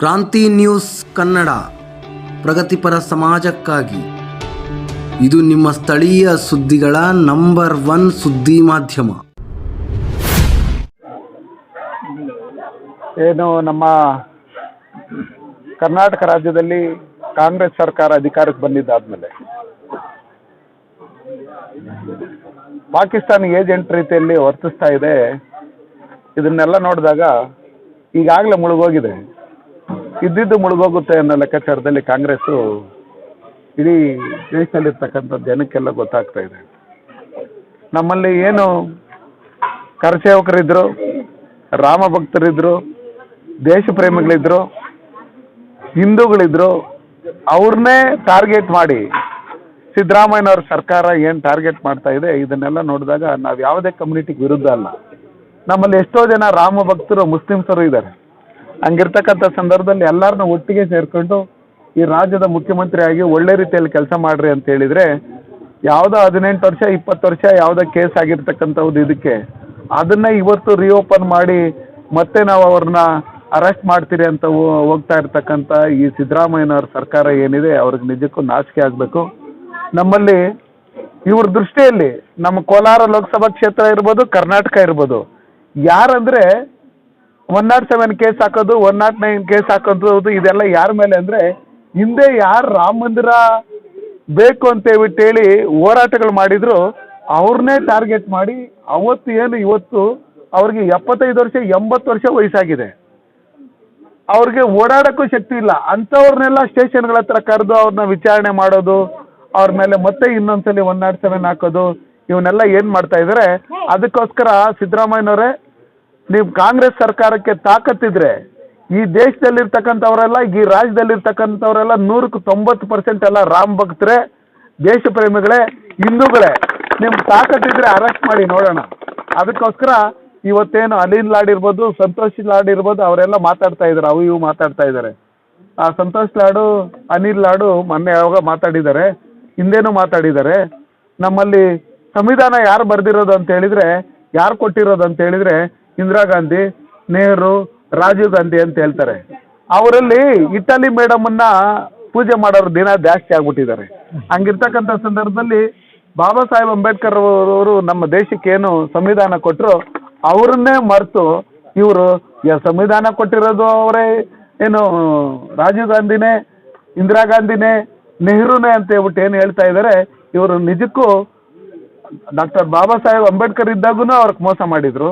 ಕ್ರಾಂತಿ ನ್ಯೂಸ್ ಕನ್ನಡ, ಪ್ರಗತಿಪರ ಸಮಾಜಕ್ಕಾಗಿ. ಇದು ನಿಮ್ಮ ಸ್ಥಳೀಯ ಸುದ್ದಿಗಳ ನಂಬರ್ 1 ಸುದ್ದಿ ಮಾಧ್ಯಮ. ಏನು ನಮ್ಮ ಕರ್ನಾಟಕ ರಾಜ್ಯದಲ್ಲಿ ಕಾಂಗ್ರೆಸ್ ಸರ್ಕಾರ ಅಧಿಕಾರಕ್ಕೆ ಬಂದಿದ್ದಾದ್ಮೇಲೆ ಪಾಕಿಸ್ತಾನ ಏಜೆಂಟ್ ರೀತಿಯಲ್ಲಿ ವರ್ತಿಸ್ತಾ ಇದೆ. ಇದನ್ನೆಲ್ಲ ನೋಡಿದಾಗ ಈಗಾಗಲೇ ಮುಳುಗೋಗಿದೆ, ಇದ್ದಿದ್ದು ಮುಳುಗೋಗುತ್ತೆ ಅನ್ನೋ ಲೆಕ್ಕಾಚಾರದಲ್ಲಿ ಕಾಂಗ್ರೆಸ್ಸು ಇಡೀ ದೇಶದಲ್ಲಿರ್ತಕ್ಕಂಥ ಜನಕ್ಕೆಲ್ಲ ಗೊತ್ತಾಗ್ತಾ ಇದೆ. ನಮ್ಮಲ್ಲಿ ಏನು ಕರಸೇವಕರಿದ್ದರು, ರಾಮ ಭಕ್ತರಿದ್ದರು, ದೇಶ ಪ್ರೇಮಿಗಳಿದ್ರು, ಹಿಂದೂಗಳಿದ್ರು, ಅವ್ರನ್ನೇ ಟಾರ್ಗೆಟ್ ಮಾಡಿ ಸಿದ್ದರಾಮಯ್ಯನವ್ರ ಸರ್ಕಾರ ಏನು ಟಾರ್ಗೆಟ್ ಮಾಡ್ತಾ ಇದೆ, ಇದನ್ನೆಲ್ಲ ನೋಡಿದಾಗ ನಾವು ಯಾವುದೇ ಕಮ್ಯುನಿಟಿಗೆ ವಿರುದ್ಧ ಅಲ್ಲ. ನಮ್ಮಲ್ಲಿ ಎಷ್ಟೋ ಜನ ರಾಮ ಭಕ್ತರು ಮುಸ್ಲಿಮ್ಸರು ಇದ್ದಾರೆ. ಹಂಗಿರ್ತಕ್ಕಂಥ ಸಂದರ್ಭದಲ್ಲಿ ಎಲ್ಲರನ್ನೂ ಒಟ್ಟಿಗೆ ಸೇರಿಕೊಂಡು ಈ ರಾಜ್ಯದ ಮುಖ್ಯಮಂತ್ರಿ ಆಗಿ ಒಳ್ಳೆ ರೀತಿಯಲ್ಲಿ ಕೆಲಸ ಮಾಡ್ರಿ ಅಂತ ಹೇಳಿದರೆ, ಯಾವುದೋ 18 ವರ್ಷ 20 ವರ್ಷ ಯಾವುದೋ ಕೇಸ್ ಆಗಿರ್ತಕ್ಕಂಥದ್ದು ಇದಕ್ಕೆ ಅದನ್ನು ಇವತ್ತು ರಿಓಪನ್ ಮಾಡಿ ಮತ್ತೆ ನಾವು ಅವ್ರನ್ನ ಅರೆಸ್ಟ್ ಮಾಡ್ತೀರಿ ಅಂತ ಹೋಗ್ತಾ ಇರ್ತಕ್ಕಂಥ ಈ ಸಿದ್ದರಾಮಯ್ಯನವ್ರ ಸರ್ಕಾರ ಏನಿದೆ, ಅವ್ರಿಗೆ ನಿಜಕ್ಕೂ ನಾಚಿಕೆ ಆಗಬೇಕು. ನಮ್ಮಲ್ಲಿ ಇವ್ರ ದೃಷ್ಟಿಯಲ್ಲಿ ನಮ್ಮ ಕೋಲಾರ ಲೋಕಸಭಾ ಕ್ಷೇತ್ರ ಇರ್ಬೋದು, ಕರ್ನಾಟಕ ಇರ್ಬೋದು, ಯಾರಂದರೆ 107 ಕೇಸ್ ಹಾಕೋದು, 109 ಕೇಸ್ ಹಾಕೋದು, ಇದೆಲ್ಲ ಯಾರ ಮೇಲೆ ಅಂದರೆ, ಹಿಂದೆ ಯಾರು ರಾಮ ಮಂದಿರ ಬೇಕು ಅಂತ ಹೇಳಿ ಹೋರಾಟಗಳು ಮಾಡಿದ್ರು ಅವ್ರನ್ನೇ ಟಾರ್ಗೆಟ್ ಮಾಡಿ ಅವತ್ತು ಏನು ಇವತ್ತು ಅವ್ರಿಗೆ 75 ವರ್ಷ 80 ವರ್ಷ ವಯಸ್ಸಾಗಿದೆ, ಅವ್ರಿಗೆ ಓಡಾಡೋಕ್ಕೂ ಶಕ್ತಿ ಇಲ್ಲ, ಅಂಥವ್ರನ್ನೆಲ್ಲ ಸ್ಟೇಷನ್ಗಳ ಹತ್ರ ಕರೆದು ಅವ್ರನ್ನ ವಿಚಾರಣೆ ಮಾಡೋದು, ಅವ್ರ ಮೇಲೆ ಮತ್ತೆ ಇನ್ನೊಂದ್ಸಲಿ 107 ಹಾಕೋದು, ಇವನ್ನೆಲ್ಲ ಏನು ಮಾಡ್ತಾ ಇದ್ದಾರೆ. ಅದಕ್ಕೋಸ್ಕರ ಸಿದ್ದರಾಮಯ್ಯನವರೇ, ನೀವು ಕಾಂಗ್ರೆಸ್ ಸರ್ಕಾರಕ್ಕೆ ತಾಕತ್ತಿದ್ರೆ ಈ ದೇಶದಲ್ಲಿರ್ತಕ್ಕಂಥವರೆಲ್ಲ, ಈ ರಾಜ್ಯದಲ್ಲಿರ್ತಕ್ಕಂಥವರೆಲ್ಲ 190% ಎಲ್ಲ ರಾಮ್ ಭಕ್ತರೇ, ದೇಶ ಪ್ರೇಮಿಗಳೇ, ಹಿಂದೂಗಳೇ. ನಿಮ್ಗೆ ತಾಕತ್ತಿದ್ರೆ ಅರೆಸ್ಟ್ ಮಾಡಿ ನೋಡೋಣ. ಅದಕ್ಕೋಸ್ಕರ ಇವತ್ತೇನು ಅನಿಲ್ ಲಾಡ್ ಇರ್ಬೋದು, ಸಂತೋಷ್ ಲಾಡ್ ಇರ್ಬೋದು, ಅವರೆಲ್ಲ ಮಾತಾಡ್ತಾ ಇದ್ದಾರೆ, ಅವು ಇವು ಮಾತಾಡ್ತಾ ಇದ್ದಾರೆ. ಆ ಸಂತೋಷ್ ಲಾಡು, ಅನಿಲ್ ಲಾಡು ಮೊನ್ನೆ ಯಾವಾಗ ಮಾತಾಡಿದ್ದಾರೆ, ಹಿಂದೇನೂ ಮಾತಾಡಿದ್ದಾರೆ. ನಮ್ಮಲ್ಲಿ ಸಂವಿಧಾನ ಯಾರು ಬರೆದಿರೋದು ಅಂತ ಹೇಳಿದರೆ, ಯಾರು ಕೊಟ್ಟಿರೋದು ಅಂತ ಹೇಳಿದರೆ, ಇಂದಿರಾ ಗಾಂಧಿ, ನೆಹರು, ರಾಜೀವ್ ಗಾಂಧಿ ಅಂತ ಹೇಳ್ತಾರೆ. ಅವರಲ್ಲಿ ಇಟಲಿ ಮೇಡಮನ್ನ ಪೂಜೆ ಮಾಡೋರು ದಿನ ಜಾಸ್ತಿ ಆಗ್ಬಿಟ್ಟಿದ್ದಾರೆ. ಹಂಗಿರ್ತಕ್ಕಂಥ ಸಂದರ್ಭದಲ್ಲಿ ಬಾಬಾ ಸಾಹೇಬ್ ಅಂಬೇಡ್ಕರ್ ಅವರು ನಮ್ಮ ದೇಶಕ್ಕೆ ಏನು ಸಂವಿಧಾನ ಕೊಟ್ಟರು, ಅವರನ್ನೇ ಮರೆತು ಇವರು ಸಂವಿಧಾನ ಕೊಟ್ಟಿರೋದು ಅವರೇ, ಏನು ರಾಜೀವ್ ಗಾಂಧಿನೇ, ಇಂದಿರಾ ಗಾಂಧಿನೇ, ನೆಹರುನೇ ಅಂತ ಹೇಳ್ಬಿಟ್ಟು ಏನು ಹೇಳ್ತಾ ಇದ್ದಾರೆ. ಇವರು ನಿಜಕ್ಕೂ ಡಾಕ್ಟರ್ ಬಾಬಾ ಸಾಹೇಬ್ ಅಂಬೇಡ್ಕರ್ ಇದ್ದಾಗೂ ಅವ್ರಿಗೆ ಮೋಸ ಮಾಡಿದರು.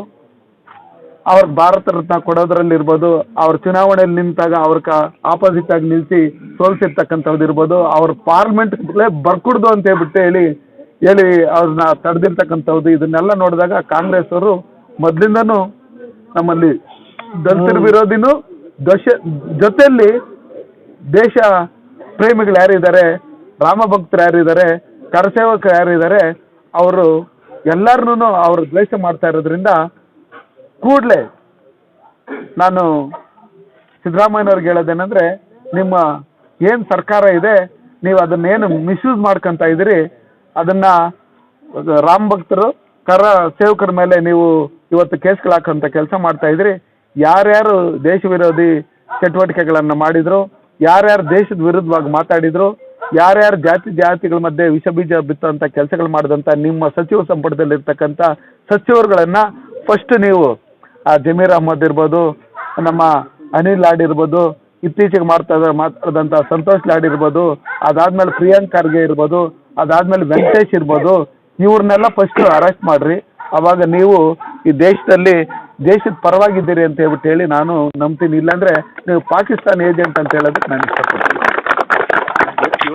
ಅವ್ರಿಗೆ ಭಾರತ ರತ್ನ ಕೊಡೋದ್ರಲ್ಲಿರ್ಬೋದು, ಅವ್ರ ಚುನಾವಣೆಯಲ್ಲಿ ನಿಂತಾಗ ಅವ್ರಿಗೆ ಆಪೋಸಿಟ್ ಆಗಿ ನಿಲ್ಲಿಸಿ ಸೋಲ್ಸಿರ್ತಕ್ಕಂಥದ್ದು ಇರ್ಬೋದು, ಅವ್ರ ಪಾರ್ಲಿಮೆಂಟ್ಲೇ ಬರ್ಕುಡ್ದು ಅಂತ ಹೇಳಿ ಅವ್ರನ್ನ ತಡೆದಿರ್ತಕ್ಕಂಥದ್ದು, ಇದನ್ನೆಲ್ಲ ನೋಡಿದಾಗ ಕಾಂಗ್ರೆಸ್ ಅವರು ಮೊದಲಿಂದನೂ ನಮ್ಮಲ್ಲಿ ದಲಿತರ ವಿರೋಧಿನೂ ಜೊತೆಯಲ್ಲಿ ದೇಶ ಪ್ರೇಮಿಗಳು ಯಾರಿದ್ದಾರೆ, ರಾಮ ಭಕ್ತರು ಯಾರಿದ್ದಾರೆ, ಕರಸೇವಕರು ಯಾರಿದ್ದಾರೆ, ಅವರು ಎಲ್ಲರನ್ನೂ ಅವರು ದ್ವೇಷ ಮಾಡ್ತಾ ಇರೋದ್ರಿಂದ ಕೂಡಲೇ ನಾನು ಸಿದ್ದರಾಮಯ್ಯನವ್ರಿಗೆ ಹೇಳೋದೇನೆಂದರೆ, ನಿಮ್ಮ ಏನು ಸರ್ಕಾರ ಇದೆ, ನೀವು ಅದನ್ನೇನು ಮಿಸ್ಯೂಸ್ ಮಾಡ್ಕೊತಾ ಇದ್ದೀರಿ, ಅದನ್ನು ರಾಮ ಭಕ್ತರು, ಕರ ಸೇವಕರ ಮೇಲೆ ನೀವು ಇವತ್ತು ಕೇಸ್ಗಳು ಹಾಕೋಂಥ ಕೆಲಸ ಮಾಡ್ತಾ ಇದ್ದೀರಿ. ಯಾರ್ಯಾರು ದೇಶ ವಿರೋಧಿ ಚಟುವಟಿಕೆಗಳನ್ನು ಮಾಡಿದರು, ಯಾರ್ಯಾರು ದೇಶದ ವಿರುದ್ಧವಾಗಿ ಮಾತಾಡಿದರು, ಯಾರ್ಯಾರು ಜಾತಿಗಳ ಮಧ್ಯೆ ವಿಷ ಬೀಜ ಬಿತ್ತುವಂಥ ಕೆಲಸಗಳು ಮಾಡಿದಂಥ ನಿಮ್ಮ ಸಚಿವ ಸಂಪುಟದಲ್ಲಿರ್ತಕ್ಕಂಥ ಸಚಿವರುಗಳನ್ನು ಫಸ್ಟ್ ನೀವು ಜಮೀರ್ ಅಹ್ಮದ್ ಇರ್ಬೋದು, ನಮ್ಮ ಅನಿಲ್ ಲಾಡ್ ಇರ್ಬೋದು, ಇತ್ತೀಚೆಗೆ ಮಾತಾಡಿದಂಥ ಸಂತೋಷ್ ಲಾಡ್ ಇರ್ಬೋದು, ಅದಾದಮೇಲೆ ಪ್ರಿಯಾಂಕ್ ಖರ್ಗೆ ಇರ್ಬೋದು, ಅದಾದಮೇಲೆ ವೆಂಕಟೇಶ್ ಇರ್ಬೋದು, ಇವ್ರನ್ನೆಲ್ಲ ಫಸ್ಟು ಅರೆಸ್ಟ್ ಮಾಡಿರಿ. ಆವಾಗ ನೀವು ಈ ದೇಶದಲ್ಲಿ ದೇಶದ ಪರವಾಗಿದ್ದೀರಿ ಅಂತ ಹೇಳಿ ನಾನು ನಂಬ್ತೀನಿ. ಇಲ್ಲಾಂದರೆ ನೀವು ಪಾಕಿಸ್ತಾನ ಏಜೆಂಟ್ ಅಂತ ಹೇಳೋದಕ್ಕೆ ನಾನು ಇಷ್ಟಪಡ್ತೀನಿ.